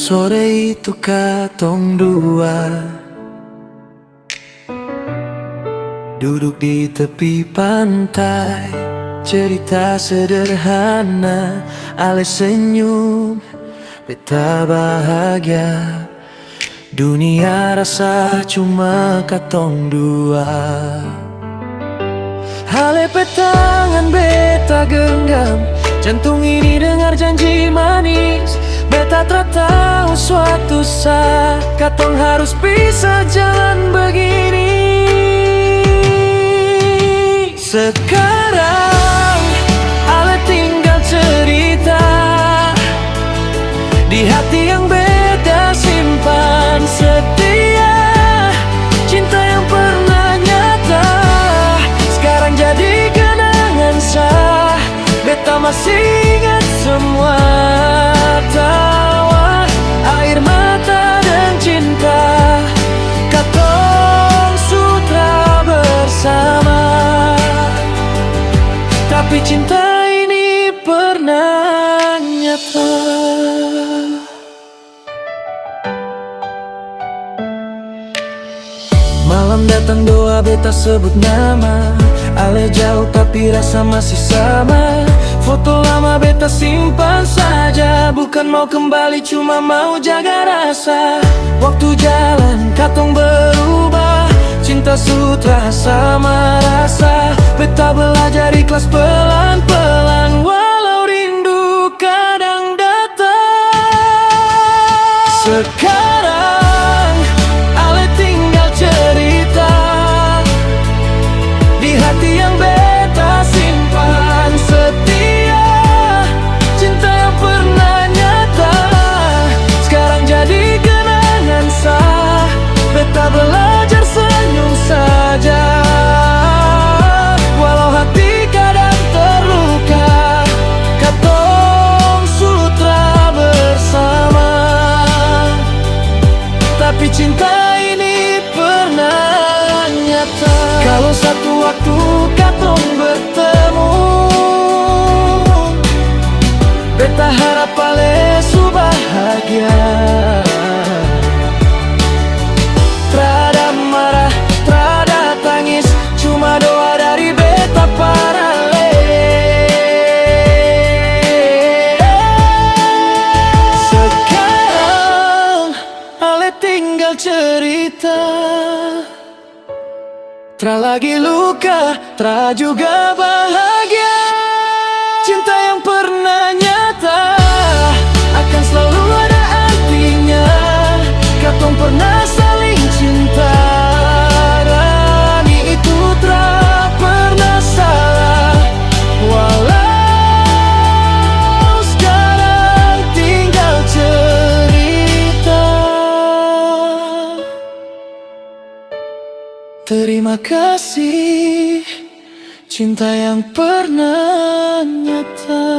Sore itu katong dua duduk di tepi pantai, cerita sederhana, ale senyum, beta bahagia. Dunia rasa cuma katong dua. Ale petangan beta genggam, jantung ini dengar janji manis. Beta tak tahu suatu saat katong harus bisa jalan begini. Sekarang ale tinggal cerita di hati yang beta simpan setia. Cinta yang pernah nyata sekarang jadi kenangan sah. Beta masih ingat semua tawa, air mata dan cinta katong sutra bersama. Tapi cinta ini pernah nyata. Malam datang doa beta sebut nama, ale jauh tapi rasa masih sama. Foto lama beta simpan saja, bukan mau kembali cuma mau jaga rasa. Waktu jalan katong berubah, cinta sutra sama rasa. Beta belajar ikhlas pelan-pelan walau rindu kadang datang. Sekarang ale tinggal cerita di hati yang beta simpan setia. Cinta yang pernah nyata sekarang jadi kenangan sah. Beta belajar senyum saja walau hati kadang terluka. Katong sutra bersama, tapi cinta ini pernah nyata. Kalau satu waktu katong bertemu, beta harap ale su bahagia. Trada marah, trada tangis, cuma doa dari beta para ale. Sekarang ale tinggal cerita, tra lagi luka, tra juga bahagia. Cinta yang pernah nyata akan selalu ada artinya. Katong pernah saling cinta, dan itu tra pernah salah. Walau sekarang tinggal cerita. Terima kasih cinta yang pernah nyata.